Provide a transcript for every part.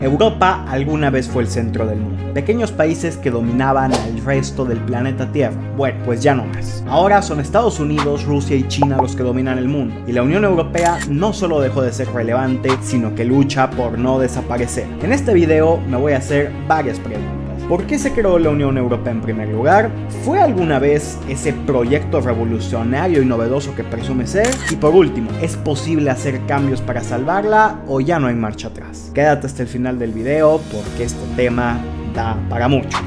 Europa alguna vez fue el centro del mundo, pequeños países que dominaban al resto del planeta Tierra. Bueno, pues ya no más. Ahora son Estados Unidos, Rusia y China los que dominan el mundo, y la Unión Europea no solo dejó de ser relevante, sino que lucha por no desaparecer. En este video me voy a hacer varias preguntas. ¿Por qué se creó la Unión Europea en primer lugar? ¿Fue alguna vez ese proyecto revolucionario y novedoso que presume ser? Y por último, ¿es posible hacer cambios para salvarla o ya no hay marcha atrás? Quédate hasta el final del video porque este tema da para mucho.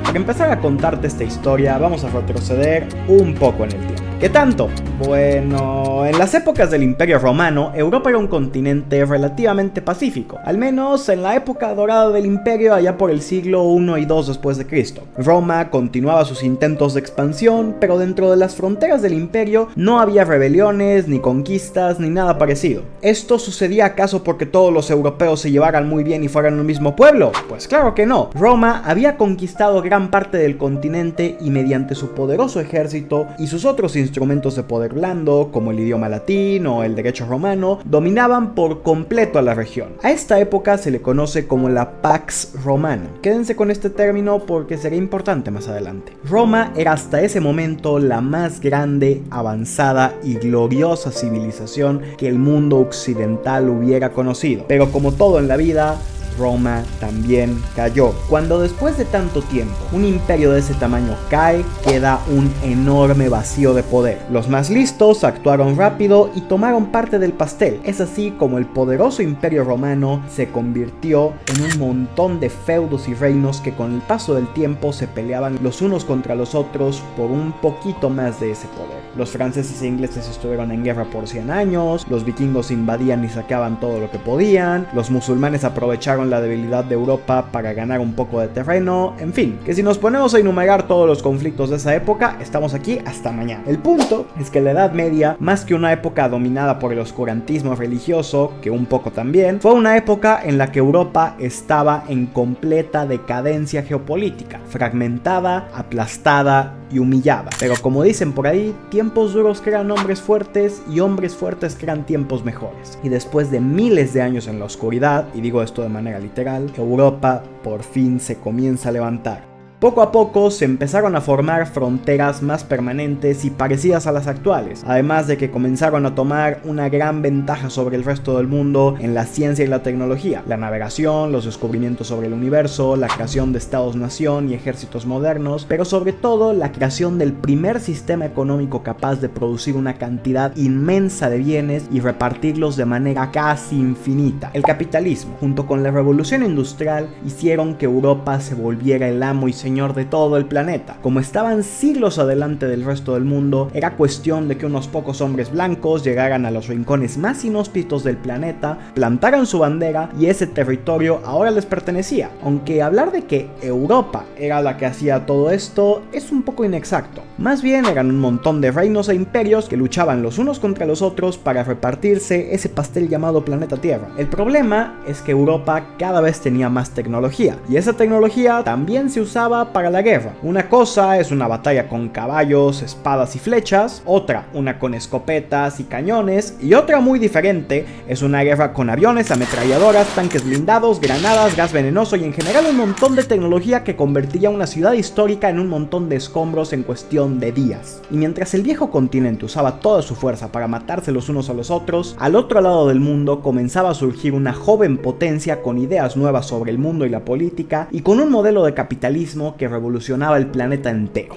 Para empezar a contarte esta historia, vamos a retroceder un poco en el tiempo. ¿Qué tanto? Bueno, en las épocas del Imperio Romano, Europa era un continente relativamente pacífico, al menos en la época dorada del imperio allá por el siglo I y II después de Cristo. Roma continuaba sus intentos de expansión, pero dentro de las fronteras del imperio no había rebeliones, ni conquistas, ni nada parecido. ¿Esto sucedía acaso porque todos los europeos se llevaran muy bien y fueran un mismo pueblo? Pues claro que no. Roma había conquistado gran parte del continente y mediante su poderoso ejército y sus otros instrumentos de poder blando, como el idioma latín o el derecho romano, dominaban por completo a la región. A esta época se le conoce como la Pax Romana. Quédense con este término porque será importante más adelante. Roma era hasta ese momento la más grande, avanzada y gloriosa civilización que el mundo occidental hubiera conocido. Pero como todo en la vida, Roma también cayó. Cuando después de tanto tiempo un imperio de ese tamaño cae, queda un enorme vacío de poder. Los más listos actuaron rápido y tomaron parte del pastel. Es así como el poderoso imperio romano se convirtió en un montón de feudos y reinos que con el paso del tiempo se peleaban los unos contra los otros por un poquito más de ese poder. Los franceses e ingleses estuvieron en guerra por 100 años, los vikingos invadían y saqueaban todo lo que podían, los musulmanes aprovecharon la debilidad de Europa para ganar un poco de terreno, en fin, que si nos ponemos a enumerar todos los conflictos de esa época, estamos aquí hasta mañana. El punto es que la Edad Media, más que una época dominada por el oscurantismo religioso, que un poco también, fue una época en la que Europa estaba en completa decadencia geopolítica, fragmentada, aplastada y humillada. Pero como dicen por ahí, tiempos duros crean hombres fuertes y hombres fuertes crean tiempos mejores. Y después de miles de años en la oscuridad, y digo esto de manera literal, Europa por fin se comienza a levantar. Poco a poco se empezaron a formar fronteras más permanentes y parecidas a las actuales, además de que comenzaron a tomar una gran ventaja sobre el resto del mundo en la ciencia y la tecnología, la navegación, los descubrimientos sobre el universo, la creación de estados-nación y ejércitos modernos, pero sobre todo la creación del primer sistema económico capaz de producir una cantidad inmensa de bienes y repartirlos de manera casi infinita. El capitalismo, junto con la revolución industrial, hicieron que Europa se volviera el amo y señor de todo el planeta. Como estaban siglos adelante del resto del mundo, era cuestión de que unos pocos hombres blancos llegaran a los rincones más inhóspitos del planeta, plantaran su bandera y ese territorio ahora les pertenecía. Aunque hablar de que Europa era la que hacía todo esto es un poco inexacto. Más bien eran un montón de reinos e imperios que luchaban los unos contra los otros para repartirse ese pastel llamado planeta Tierra. El problema es que Europa cada vez tenía más tecnología y esa tecnología también se usaba para la guerra. Una cosa es una batalla con caballos, espadas y flechas, otra una con escopetas y cañones, y otra muy diferente es una guerra con aviones, ametralladoras, tanques blindados, granadas, gas venenoso y en general un montón de tecnología que convertía una ciudad histórica en un montón de escombros en cuestión de días. Y mientras el viejo continente usaba toda su fuerza para matarse los unos a los otros, al otro lado del mundo comenzaba a surgir una joven potencia con ideas nuevas sobre el mundo y la política y con un modelo de capitalismo que revolucionaba el planeta entero.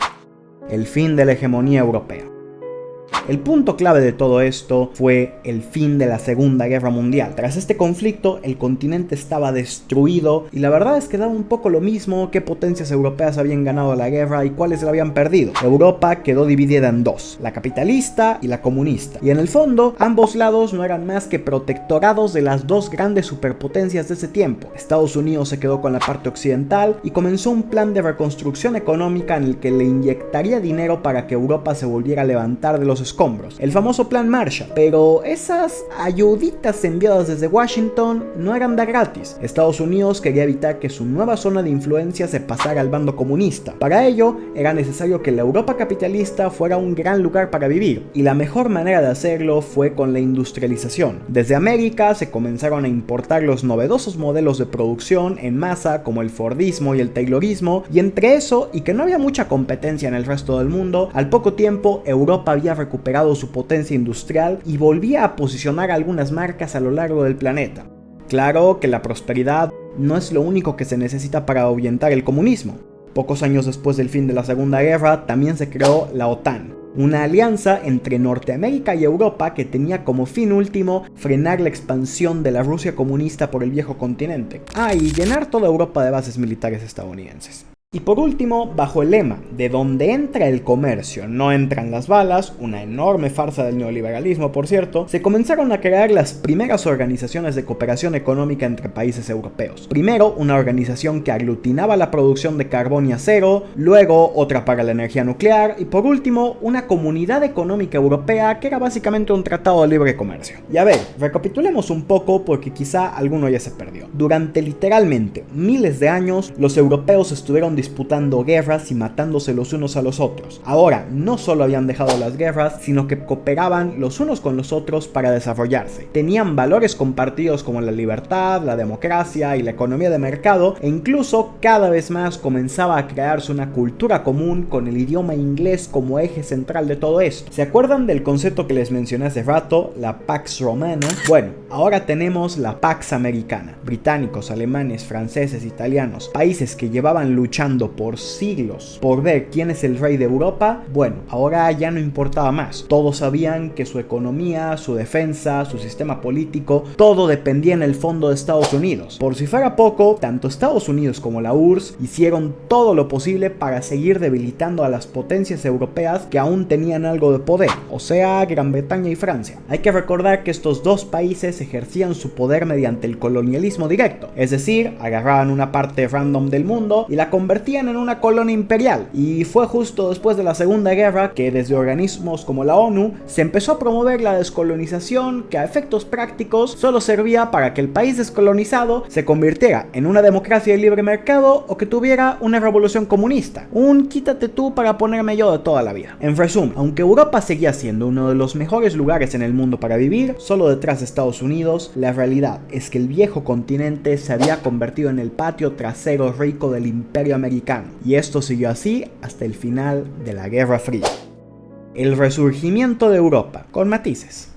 El fin de la hegemonía europea. El punto clave de todo esto fue el fin de la Segunda Guerra Mundial. Tras este conflicto, el continente estaba destruido y la verdad es que daba un poco lo mismo qué potencias europeas habían ganado la guerra y cuáles la habían perdido. Europa quedó dividida en dos, la capitalista y la comunista. Y en el fondo, ambos lados no eran más que protectorados de las dos grandes superpotencias de ese tiempo. Estados Unidos se quedó con la parte occidental y comenzó un plan de reconstrucción económica en el que le inyectaría dinero para que Europa se volviera a levantar de los los escombros, el famoso Plan Marshall. Pero esas ayuditas enviadas desde Washington no eran de gratis. Estados Unidos quería evitar que su nueva zona de influencia se pasara al bando comunista. Para ello, era necesario que la Europa capitalista fuera un gran lugar para vivir, y la mejor manera de hacerlo fue con la industrialización. Desde América se comenzaron a importar los novedosos modelos de producción en masa como el Fordismo y el Taylorismo, y entre eso y que no había mucha competencia en el resto del mundo, al poco tiempo Europa había recuperado su potencia industrial y volvía a posicionar algunas marcas a lo largo del planeta. Claro que la prosperidad no es lo único que se necesita para ahuyentar el comunismo. Pocos años después del fin de la Segunda Guerra también se creó la OTAN, una alianza entre Norteamérica y Europa que tenía como fin último frenar la expansión de la Rusia comunista por el viejo continente. Y llenar toda Europa de bases militares estadounidenses. Y por último, bajo el lema de donde entra el comercio no entran las balas, una enorme farsa del neoliberalismo por cierto, se comenzaron a crear las primeras organizaciones de cooperación económica entre países europeos. Primero, una organización que aglutinaba la producción de carbón y acero, luego otra para la energía nuclear y por último, una comunidad económica europea que era básicamente un tratado de libre comercio. Y a ver, recapitulemos un poco porque quizá alguno ya se perdió. Durante literalmente miles de años, los europeos estuvieron disputando guerras y matándose los unos a los otros. Ahora, no solo habían dejado las guerras, sino que cooperaban los unos con los otros para desarrollarse. Tenían valores compartidos como la libertad, la democracia y la economía de mercado, e incluso cada vez más comenzaba a crearse una cultura común con el idioma inglés como eje central de todo esto. ¿Se acuerdan del concepto que les mencioné hace rato, la Pax Romana? Bueno, ahora tenemos la Pax Americana. Británicos, alemanes, franceses, italianos, países que llevaban luchando por siglos por ver quién es el rey de Europa, bueno, ahora ya no importaba más. Todos sabían que su economía, su defensa, su sistema político, todo dependía en el fondo de Estados Unidos. Por si fuera poco, tanto Estados Unidos como la URSS hicieron todo lo posible para seguir debilitando a las potencias europeas que aún tenían algo de poder, o sea, Gran Bretaña y Francia. Hay que recordar que estos dos países ejercían su poder mediante el colonialismo directo, es decir, agarraban una parte random del mundo y la convertían en una colonia imperial, y fue justo después de la Segunda Guerra que desde organismos como la ONU se empezó a promover la descolonización, que a efectos prácticos solo servía para que el país descolonizado se convirtiera en una democracia de libre mercado o que tuviera una revolución comunista, un quítate tú para ponerme yo de toda la vida. En resumen, aunque Europa seguía siendo uno de los mejores lugares en el mundo para vivir, solo detrás de Estados Unidos, la realidad es que el viejo continente se había convertido en el patio trasero rico del imperio americano, y esto siguió así hasta el final de la Guerra Fría. El resurgimiento de Europa, con matices.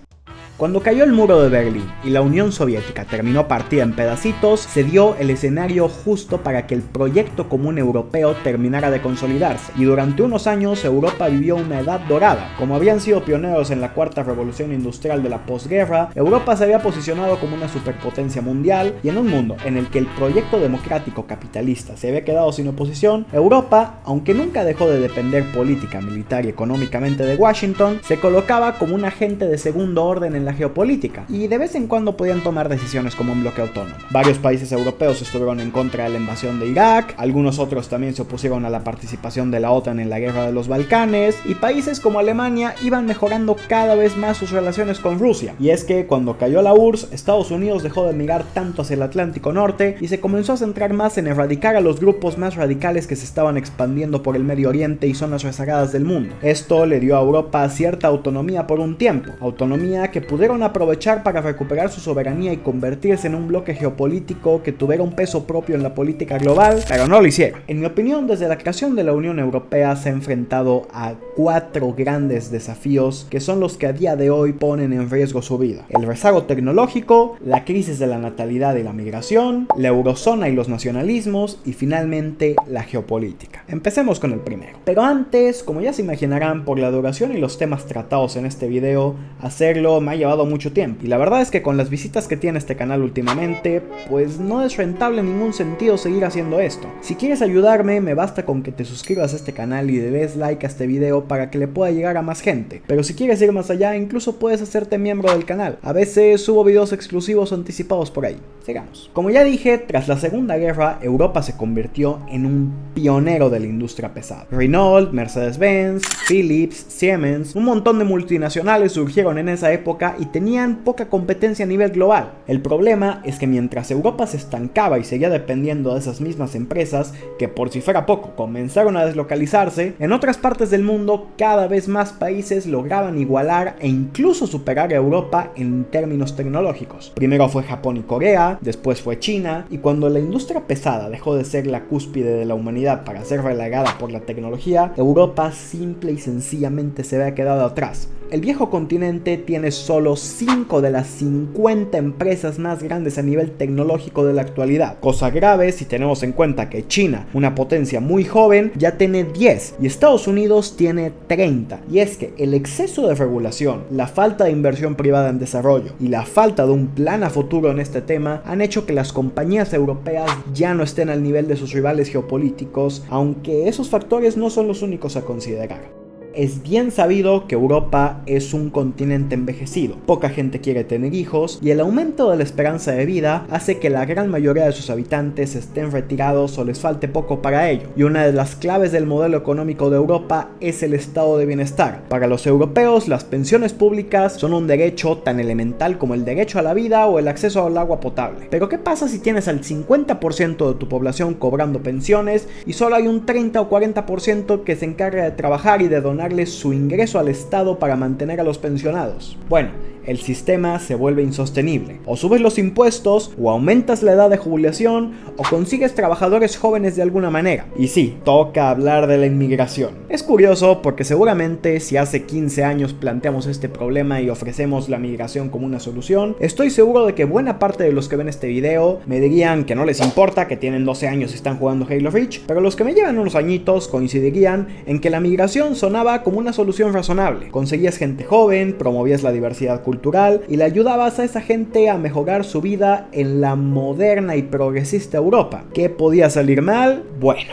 Cuando cayó el muro de Berlín y la Unión Soviética terminó partida en pedacitos, se dio el escenario justo para que el proyecto común europeo terminara de consolidarse, y durante unos años Europa vivió una edad dorada. Como habían sido pioneros en la cuarta revolución industrial de la posguerra, Europa se había posicionado como una superpotencia mundial, y en un mundo en el que el proyecto democrático capitalista se había quedado sin oposición, Europa, aunque nunca dejó de depender política, militar y económicamente de Washington, se colocaba como un agente de segundo orden en la geopolítica, y de vez en cuando podían tomar decisiones como un bloque autónomo. Varios países europeos estuvieron en contra de la invasión de Irak, algunos otros también se opusieron a la participación de la OTAN en la guerra de los Balcanes, y países como Alemania iban mejorando cada vez más sus relaciones con Rusia. Y es que cuando cayó la URSS, Estados Unidos dejó de mirar tanto hacia el Atlántico Norte y se comenzó a centrar más en erradicar a los grupos más radicales que se estaban expandiendo por el Medio Oriente y zonas rezagadas del mundo. Esto le dio a Europa cierta autonomía por un tiempo, autonomía que pudieron aprovechar para recuperar su soberanía y convertirse en un bloque geopolítico que tuviera un peso propio en la política global, pero no lo hicieron. En mi opinión, desde la creación de la Unión Europea se ha enfrentado a 4 grandes desafíos que son los que a día de hoy ponen en riesgo su vida: el rezago tecnológico, la crisis de la natalidad y la migración, la eurozona y los nacionalismos, y finalmente la geopolítica. Empecemos con el primero. Pero antes, como ya se imaginarán por la duración y los temas tratados en este video, hacerlo me ha llevado mucho tiempo. Y la verdad es que con las visitas que tiene este canal últimamente, pues no es rentable en ningún sentido seguir haciendo esto. Si quieres ayudarme, me basta con que te suscribas a este canal y le des like a este video para que le pueda llegar a más gente. Pero si quieres ir más allá, incluso puedes hacerte miembro del canal. A veces subo videos exclusivos o anticipados por ahí. Sigamos. Como ya dije, tras la Segunda Guerra, Europa se convirtió en un pionero de la industria pesada. Renault, Mercedes-Benz, Philips, Siemens, un montón de multinacionales surgieron en esa época y tenían poca competencia a nivel global. El problema es que mientras Europa se estancaba y seguía dependiendo de esas mismas empresas, que por si fuera poco comenzaron a deslocalizarse, en otras partes del mundo cada vez más países lograban igualar e incluso superar a Europa en términos tecnológicos. Primero fue Japón y Corea, después fue China, y cuando la industria pesada dejó de ser la cúspide de la humanidad para ser relegada por la tecnología, Europa simple y sencillamente se había quedado atrás. El viejo continente tiene solo 5 de las 50 empresas más grandes a nivel tecnológico de la actualidad. Cosa grave si tenemos en cuenta que China, una potencia muy joven, ya tiene 10 y Estados Unidos tiene 30. Y es que el exceso de regulación, la falta de inversión privada en desarrollo y la falta de un plan a futuro en este tema han hecho que las compañías europeas ya no estén al nivel de sus rivales geopolíticos, aunque esos factores no son los únicos a considerar. Es bien sabido que Europa es un continente envejecido, poca gente quiere tener hijos y el aumento de la esperanza de vida hace que la gran mayoría de sus habitantes estén retirados o les falte poco para ello. Y una de las claves del modelo económico de Europa es el estado de bienestar. Para los europeos, las pensiones públicas son un derecho tan elemental como el derecho a la vida o el acceso al agua potable. Pero ¿qué pasa si tienes al 50% de tu población cobrando pensiones y solo hay un 30 o 40% que se encarga de trabajar y de donar su ingreso al Estado para mantener a los pensionados? Bueno, el sistema se vuelve insostenible. O subes los impuestos, o aumentas la edad de jubilación, o consigues trabajadores jóvenes de alguna manera. Y sí, toca hablar de la inmigración. Es curioso porque seguramente si hace 15 años planteamos este problema y ofrecemos la migración como una solución, estoy seguro de que buena parte de los que ven este video me dirían que no les importa, que tienen 12 años y están jugando Halo Reach, pero los que me llevan unos añitos coincidirían en que la migración sonaba como una solución razonable. Conseguías gente joven, promovías la diversidad cultural y le ayudabas a esa gente a mejorar su vida en la moderna y progresista Europa. ¿Qué podía salir mal? Bueno.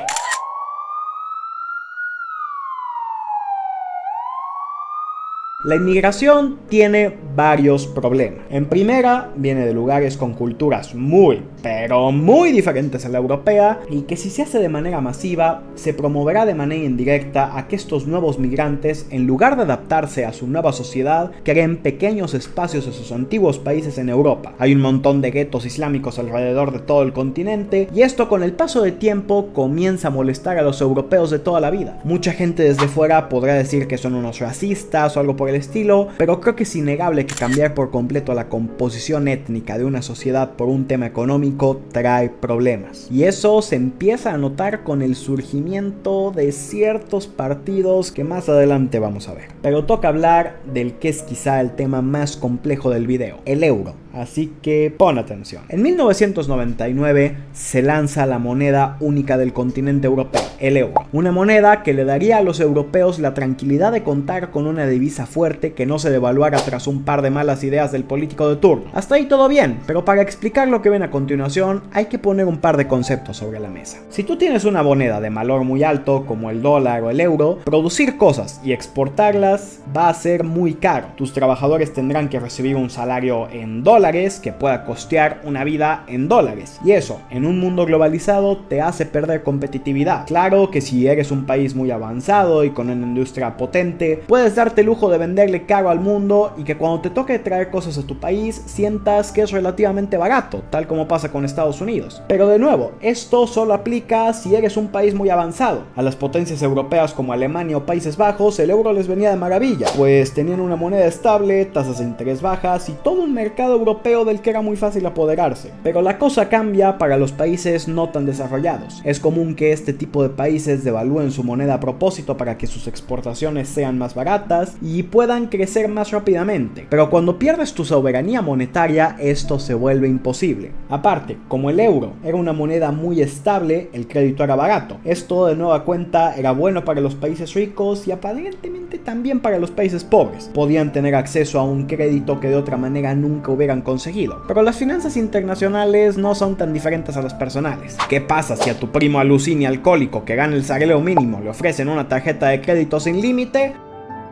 La inmigración tiene varios problemas. En primera, viene de lugares con culturas muy, pero muy diferentes a la europea y que si se hace de manera masiva, se promoverá de manera indirecta a que estos nuevos migrantes, en lugar de adaptarse a su nueva sociedad, creen pequeños espacios de sus antiguos países en Europa. Hay un montón de guetos islámicos alrededor de todo el continente y esto con el paso de tiempo comienza a molestar a los europeos de toda la vida. Mucha gente desde fuera podrá decir que son unos racistas o algo por el estilo, pero creo que es innegable que cambiar por completo la composición étnica de una sociedad por un tema económico trae problemas. Y eso se empieza a notar con el surgimiento de ciertos partidos que más adelante vamos a ver. Pero toca hablar del que es quizá el tema más complejo del video, el euro. Así que pon atención. En 1999 se lanza la moneda única del continente europeo, el euro. Una moneda que le daría a los europeos la tranquilidad de contar con una divisa fuerte que no se devaluara tras un par de malas ideas del político de turno. Hasta ahí todo bien, pero para explicar lo que ven a continuación hay que poner un par de conceptos sobre la mesa. Si tú tienes una moneda de valor muy alto como el dólar o el euro, producir cosas y exportarlas va a ser muy caro. Tus trabajadores tendrán que recibir un salario en dólares que pueda costear una vida en dólares. Y eso, en un mundo globalizado, te hace perder competitividad. Claro que si eres un país muy avanzado y con una industria potente, puedes darte el lujo de venderle caro al mundo y que cuando te toque traer cosas a tu país, sientas que es relativamente barato, tal como pasa con Estados Unidos. Pero de nuevo, esto solo aplica si eres un país muy avanzado. A las potencias europeas como Alemania o Países Bajos, el euro les venía de maravilla, pues tenían una moneda estable, tasas de interés bajas y todo un mercado europeo europeo del que era muy fácil apoderarse. Pero la cosa cambia para los países no tan desarrollados. Es común que este tipo de países devalúen su moneda a propósito para que sus exportaciones sean más baratas y puedan crecer más rápidamente. Pero cuando pierdes tu soberanía monetaria, esto se vuelve imposible. Aparte, como el euro era una moneda muy estable, el crédito era barato. Esto de nueva cuenta era bueno para los países ricos y aparentemente también para los países pobres. Podían tener acceso a un crédito que de otra manera nunca hubieran conseguido. Pero las finanzas internacionales no son tan diferentes a las personales. ¿Qué pasa si a tu primo alucine alcohólico que gana el salario mínimo le ofrecen una tarjeta de crédito sin límite?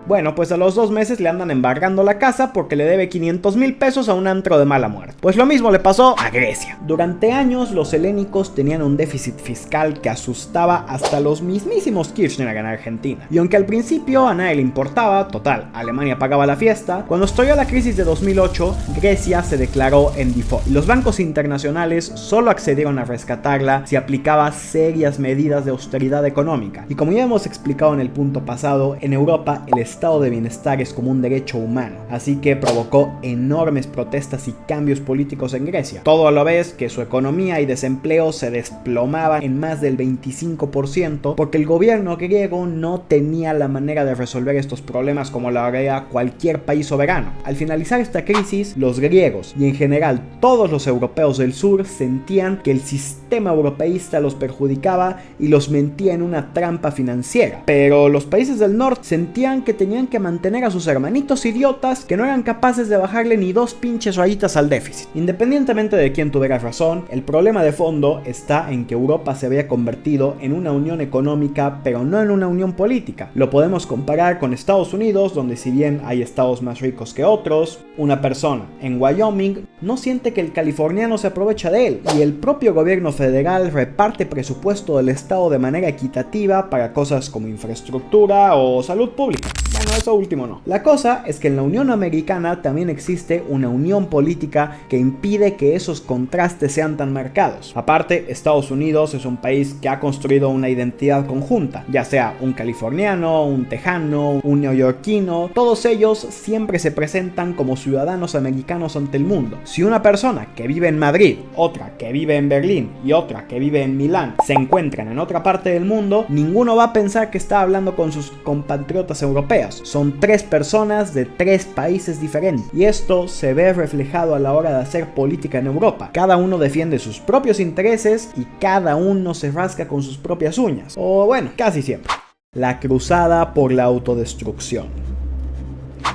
Bueno, pues a los 2 meses le andan embargando la casa porque le debe 500,000 pesos a un antro de mala muerte. Pues lo mismo le pasó a Grecia. Durante años los helénicos tenían un déficit fiscal que asustaba hasta los mismísimos Kirchner en Argentina. Y aunque al principio a nadie le importaba, total, Alemania pagaba la fiesta, cuando estalló la crisis de 2008, Grecia se declaró en default. Los bancos internacionales solo accedieron a rescatarla si aplicaba serias medidas de austeridad económica. Y como ya hemos explicado en el punto pasado, en Europa el estado de bienestar es como un derecho humano, así que provocó enormes protestas y cambios políticos en Grecia. Todo a la vez que su economía y desempleo se desplomaban en más del 25% porque el gobierno griego no tenía la manera de resolver estos problemas como lo haría cualquier país soberano. Al finalizar esta crisis, los griegos y en general todos los europeos del sur sentían que el sistema europeísta los perjudicaba y los metía en una trampa financiera. Pero los países del norte sentían que tenían que mantener a sus hermanitos idiotas que no eran capaces de bajarle ni 2 pinches rayitas al déficit. Independientemente de quién tuviera razón, el problema de fondo está en que Europa se había convertido en una unión económica, pero no en una unión política. Lo podemos comparar con Estados Unidos, donde si bien hay estados más ricos que otros, una persona en Wyoming no siente que el californiano se aprovecha de él, y el propio gobierno federal reparte presupuesto del estado de manera equitativa para cosas como infraestructura o salud pública. Bueno, eso último no. La cosa es que en la Unión Americana también existe una unión política que impide que esos contrastes sean tan marcados. Aparte, Estados Unidos es un país que ha construido una identidad conjunta, ya sea un californiano, un tejano, un neoyorquino, todos ellos siempre se presentan como ciudadanos americanos ante el mundo. Si una persona que vive en Madrid, otra que vive en Berlín y otra que vive en Milán se encuentran en otra parte del mundo, ninguno va a pensar que está hablando con sus compatriotas europeos. Son 3 personas de 3 países diferentes y esto se ve reflejado a la hora de hacer política en Europa. Cada uno defiende sus propios intereses y cada uno se rasca con sus propias uñas, o bueno, casi siempre. La cruzada por la autodestrucción.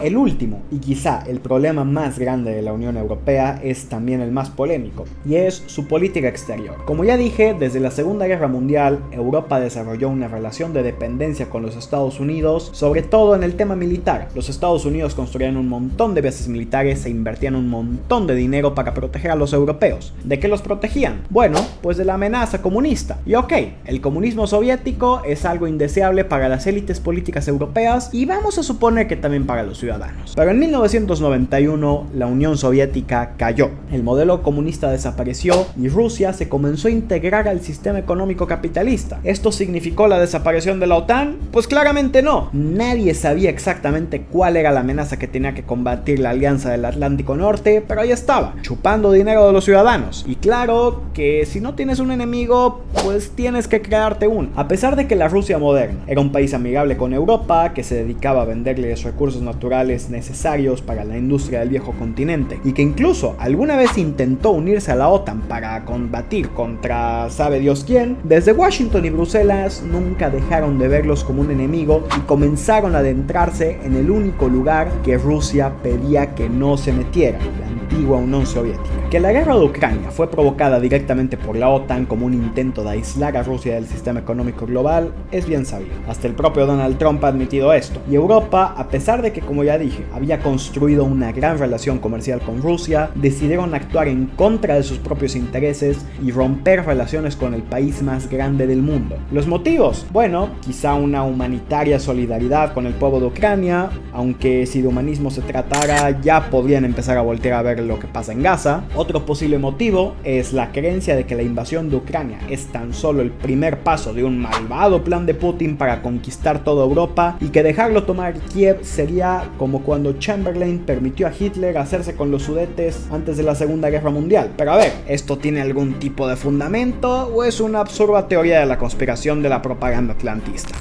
El último, y quizá el problema más grande de la Unión Europea, es también el más polémico, y es su política exterior. Como ya dije, desde la Segunda Guerra Mundial, Europa desarrolló una relación de dependencia con los Estados Unidos, sobre todo en el tema militar. Los Estados Unidos construían un montón de bases militares e invertían un montón de dinero para proteger a los europeos. ¿De qué los protegían? Bueno, pues de la amenaza comunista. Y ok, el comunismo soviético es algo indeseable para las élites políticas europeas, y vamos a suponer que también para los ciudadanos. Pero en 1991 la Unión Soviética cayó, el modelo comunista desapareció y Rusia se comenzó a integrar al sistema económico capitalista. ¿Esto significó la desaparición de la OTAN? Pues claramente no. Nadie sabía exactamente cuál era la amenaza que tenía que combatir la Alianza del Atlántico Norte, pero ahí estaba, chupando dinero de los ciudadanos. Y claro que si no tienes un enemigo, pues tienes que crearte uno. A pesar de que la Rusia moderna era un país amigable con Europa, que se dedicaba a venderles recursos naturales necesarios para la industria del viejo continente, y que incluso alguna vez intentó unirse a la OTAN para combatir contra sabe Dios quién, desde Washington y Bruselas nunca dejaron de verlos como un enemigo y comenzaron a adentrarse en el único lugar que Rusia pedía que no se metiera, la antigua Unión Soviética. Que la guerra de Ucrania fue provocada directamente por la OTAN como un intento de aislar a Rusia del sistema económico global es bien sabido. Hasta el propio Donald Trump ha admitido esto. Y Europa, a pesar de que, como ya dije, había construido una gran relación comercial con Rusia, decidieron actuar en contra de sus propios intereses y romper relaciones con el país más grande del mundo. ¿Los motivos? Bueno, quizá una humanitaria solidaridad con el pueblo de Ucrania, aunque si de humanismo se tratara ya podrían empezar a voltear a ver lo que pasa en Gaza. Otro posible motivo es la creencia de que la invasión de Ucrania es tan solo el primer paso de un malvado plan de Putin para conquistar toda Europa y que dejarlo tomar Kiev sería como cuando Chamberlain permitió a Hitler hacerse con los Sudetes antes de la Segunda Guerra Mundial. Pero a ver, ¿esto tiene algún tipo de fundamento o es una absurda teoría de la conspiración de la propaganda atlantista?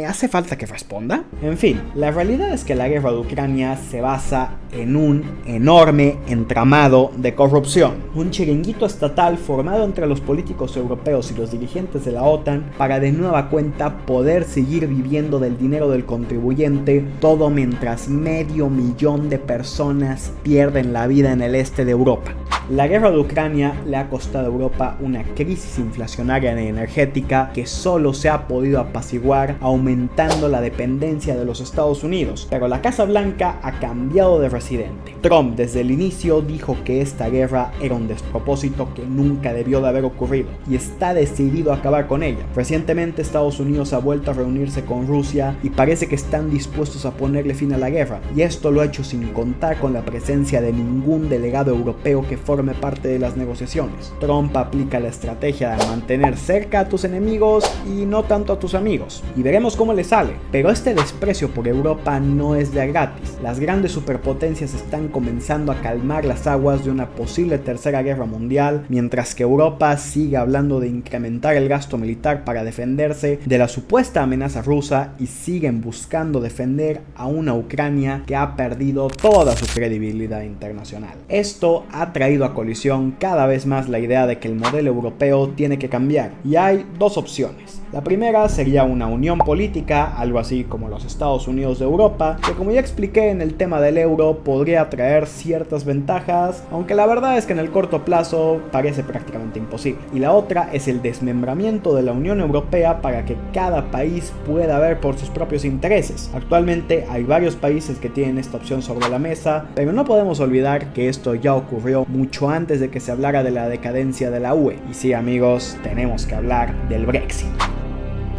¿Hace falta que responda? En fin, la realidad es que la guerra de Ucrania se basa en un enorme entramado de corrupción. Un chiringuito estatal formado entre los políticos europeos y los dirigentes de la OTAN para de nueva cuenta poder seguir viviendo del dinero del contribuyente, todo mientras 500.000 de personas pierden la vida en el este de Europa. La guerra de Ucrania le ha costado a Europa una crisis inflacionaria y energética que solo se ha podido apaciguar aumentando la dependencia de los Estados Unidos, pero la Casa Blanca ha cambiado de residente. Trump desde el inicio dijo que esta guerra era un despropósito que nunca debió de haber ocurrido y está decidido a acabar con ella. Recientemente Estados Unidos ha vuelto a reunirse con Rusia y parece que están dispuestos a ponerle fin a la guerra, y esto lo ha hecho sin contar con la presencia de ningún delegado europeo que forme parte de las negociaciones. Trump aplica la estrategia de mantener cerca a tus enemigos y no tanto a tus amigos, y veremos cómo le sale. Pero este desprecio por Europa no es de gratis. Las grandes superpotencias están comenzando a calmar las aguas de una posible tercera guerra mundial, mientras que Europa sigue hablando de incrementar el gasto militar para defenderse de la supuesta amenaza rusa y siguen buscando defender a una Ucrania que ha perdido toda su credibilidad internacional. Esto ha traído a colisión cada vez más la idea de que el modelo europeo tiene que cambiar, y hay dos opciones. La primera sería una unión política, algo así como los Estados Unidos de Europa, que como ya expliqué en el tema del euro podría traer ciertas ventajas, aunque la verdad es que en el corto plazo parece prácticamente imposible. Y la otra es el desmembramiento de la Unión Europea para que cada país pueda ver por sus propios intereses. Actualmente hay varios países que tienen esta opción sobre la mesa, pero no podemos olvidar que esto ya ocurrió mucho antes de que se hablara de la decadencia de la UE. Y sí, amigos, tenemos que hablar del Brexit.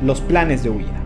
Los planes de huida.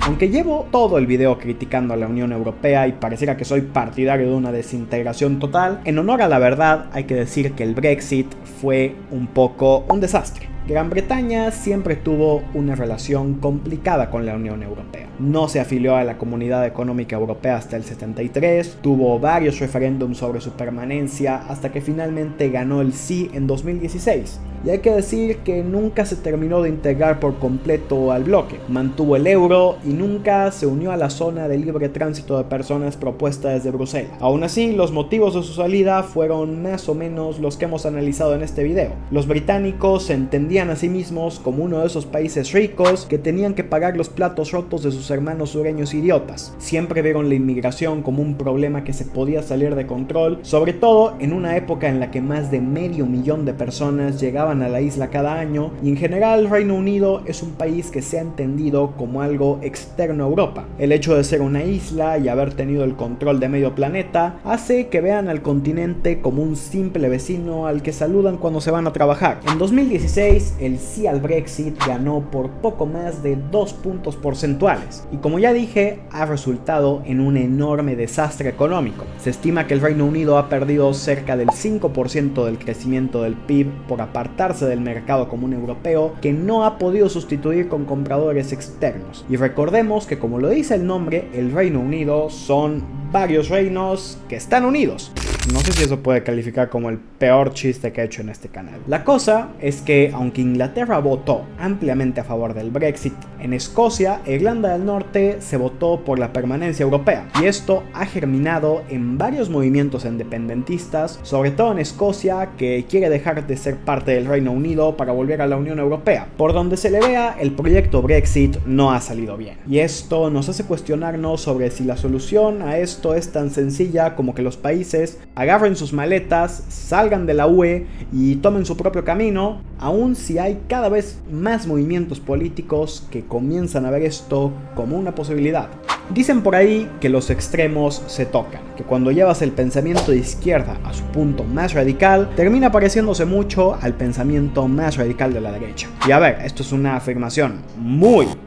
Aunque llevo todo el video criticando a la Unión Europea y pareciera que soy partidario de una desintegración total, en honor a la verdad hay que decir que el Brexit fue un poco un desastre. Gran Bretaña siempre tuvo una relación complicada con la Unión Europea. No se afilió a la Comunidad Económica Europea hasta el 73, tuvo varios referéndums sobre su permanencia hasta que finalmente ganó el sí en 2016. Y hay que decir que nunca se terminó de integrar por completo al bloque, mantuvo el euro y nunca se unió a la zona de libre tránsito de personas propuesta desde Bruselas. Aún así, los motivos de su salida fueron más o menos los que hemos analizado en este video. Los británicos se entendían a sí mismos como uno de esos países ricos que tenían que pagar los platos rotos de sus hermanos sureños idiotas. Siempre vieron la inmigración como un problema que se podía salir de control, sobre todo en una época en la que más de 500.000 de personas llegaban a la isla cada año, y en general Reino Unido es un país que se ha entendido como algo externo a Europa. El hecho de ser una isla y haber tenido el control de medio planeta hace que vean al continente como un simple vecino al que saludan cuando se van a trabajar. En 2016 el sí al Brexit ganó por poco más de 2 puntos porcentuales y, como ya dije, ha resultado en un enorme desastre económico. Se estima que el Reino Unido ha perdido cerca del 5% del crecimiento del PIB por apartarse del mercado común europeo, que no ha podido sustituir con compradores externos. Y recordemos que, como lo dice el nombre, el Reino Unido son varios reinos que están unidos. No sé si eso puede calificar como el peor chiste que he hecho en este canal. La cosa es que, aunque Inglaterra votó ampliamente a favor del Brexit, en Escocia e Irlanda del Norte se votó por la permanencia europea, y esto ha germinado en varios movimientos independentistas, sobre todo en Escocia, que quiere dejar de ser parte del Reino Unido para volver a la Unión Europea. Por donde se le vea, el proyecto Brexit no ha salido bien, y esto nos hace cuestionarnos sobre si la solución a esto es tan sencilla como que los países agarren sus maletas, salgan de la UE y tomen su propio camino, aun si hay cada vez más movimientos políticos que comienzan a ver esto como una posibilidad. Dicen por ahí que los extremos se tocan, que cuando llevas el pensamiento de izquierda a su punto más radical, termina pareciéndose mucho al pensamiento más radical de la derecha. Y a ver, esto es una afirmación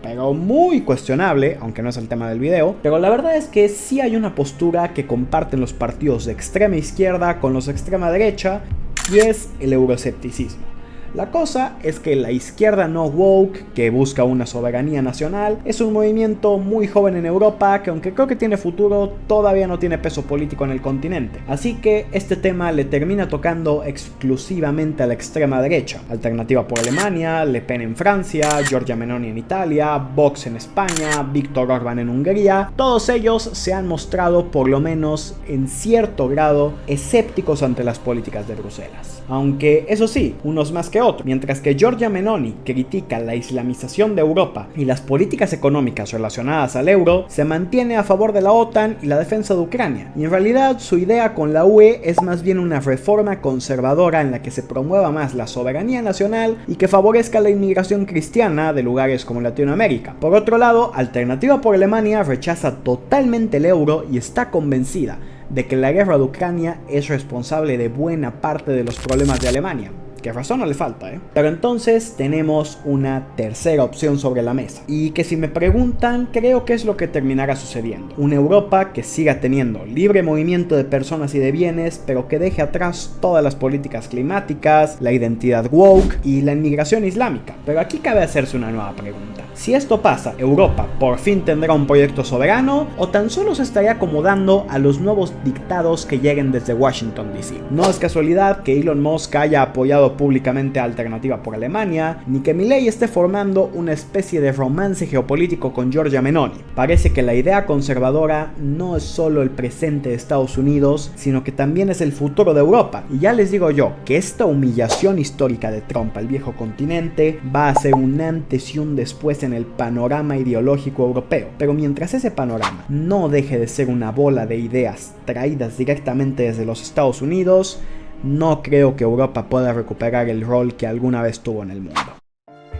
pero muy cuestionable, aunque no es el tema del video, pero la verdad es que sí hay una postura que comparten los partidos de extrema izquierda con los de extrema derecha, y es el euroescepticismo. La cosa es que la izquierda no woke, que busca una soberanía nacional, es un movimiento muy joven en Europa que, aunque creo que tiene futuro, todavía no tiene peso político en el continente. Así que este tema le termina tocando exclusivamente a la extrema derecha. Alternativa por Alemania, Le Pen en Francia, Giorgia Meloni en Italia, Vox en España, Viktor Orbán en Hungría. Todos ellos se han mostrado, por lo menos en cierto grado, escépticos ante las políticas de Bruselas. Aunque, eso sí, unos más que otros. Mientras que Giorgia Meloni critica la islamización de Europa y las políticas económicas relacionadas al euro, se mantiene a favor de la OTAN y la defensa de Ucrania. Y en realidad su idea con la UE es más bien una reforma conservadora en la que se promueva más la soberanía nacional y que favorezca la inmigración cristiana de lugares como Latinoamérica. Por otro lado, Alternativa por Alemania rechaza totalmente el euro y está convencida de que la guerra de Ucrania es responsable de buena parte de los problemas de Alemania. Que razón no le falta, ¿eh? Pero entonces tenemos una tercera opción sobre la mesa. Y que si me preguntan, creo que es lo que terminará sucediendo. Una Europa que siga teniendo libre movimiento de personas y de bienes, pero que deje atrás todas las políticas climáticas, la identidad woke y la inmigración islámica. Pero aquí cabe hacerse una nueva pregunta. Si esto pasa, ¿Europa por fin tendrá un proyecto soberano o tan solo se estaría acomodando a los nuevos dictados que lleguen desde Washington DC? No es casualidad que Elon Musk haya apoyado públicamente a Alternativa por Alemania, ni que Milei esté formando una especie de romance geopolítico con Giorgia Meloni. Parece que la idea conservadora no es solo el presente de Estados Unidos, sino que también es el futuro de Europa. Y ya les digo yo, que esta humillación histórica de Trump al viejo continente va a ser un antes y un después en el panorama ideológico europeo. Pero mientras ese panorama no deje de ser una bola de ideas traídas directamente desde los Estados Unidos, no creo que Europa pueda recuperar el rol que alguna vez tuvo en el mundo.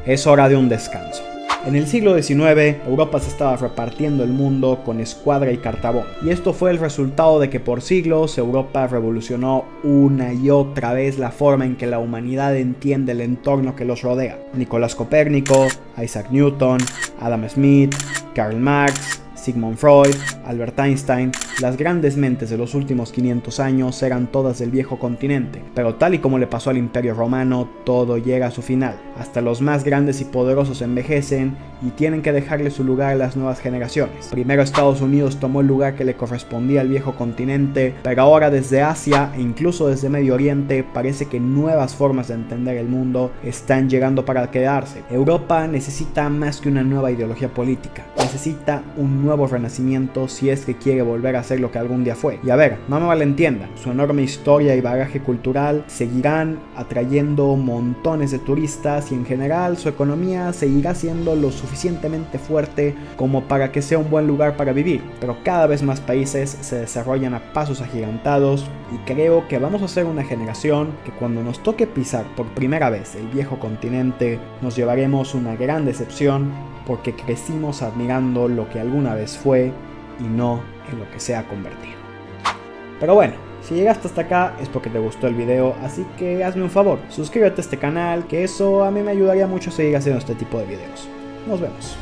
Es hora de un descanso. En el siglo XIX, Europa se estaba repartiendo el mundo con escuadra y cartabón, y esto fue el resultado de que por siglos Europa revolucionó una y otra vez la forma en que la humanidad entiende el entorno que los rodea. Nicolás Copérnico, Isaac Newton, Adam Smith, Karl Marx, Sigmund Freud, Albert Einstein, las grandes mentes de los últimos 500 años eran todas del viejo continente, pero tal y como le pasó al Imperio Romano, todo llega a su final. Hasta los más grandes y poderosos envejecen y tienen que dejarle su lugar a las nuevas generaciones. Primero Estados Unidos tomó el lugar que le correspondía al viejo continente, pero ahora desde Asia e incluso desde Medio Oriente parece que nuevas formas de entender el mundo están llegando para quedarse. Europa necesita más que una nueva ideología política, necesita un nuevo renacimiento si es que quiere volver a ser lo que algún día fue. Y a ver, no me malentiendan, su enorme historia y bagaje cultural seguirán atrayendo montones de turistas y en general su economía seguirá siendo lo suficientemente fuerte como para que sea un buen lugar para vivir, pero cada vez más países se desarrollan a pasos agigantados y creo que vamos a ser una generación que cuando nos toque pisar por primera vez el viejo continente nos llevaremos una gran decepción porque crecimos admirando lo que alguna vez fue y no en lo que se ha convertido. Pero bueno, si llegaste hasta acá es porque te gustó el video, así que hazme un favor, suscríbete a este canal, que eso a mí me ayudaría mucho a seguir haciendo este tipo de videos. Nos vemos.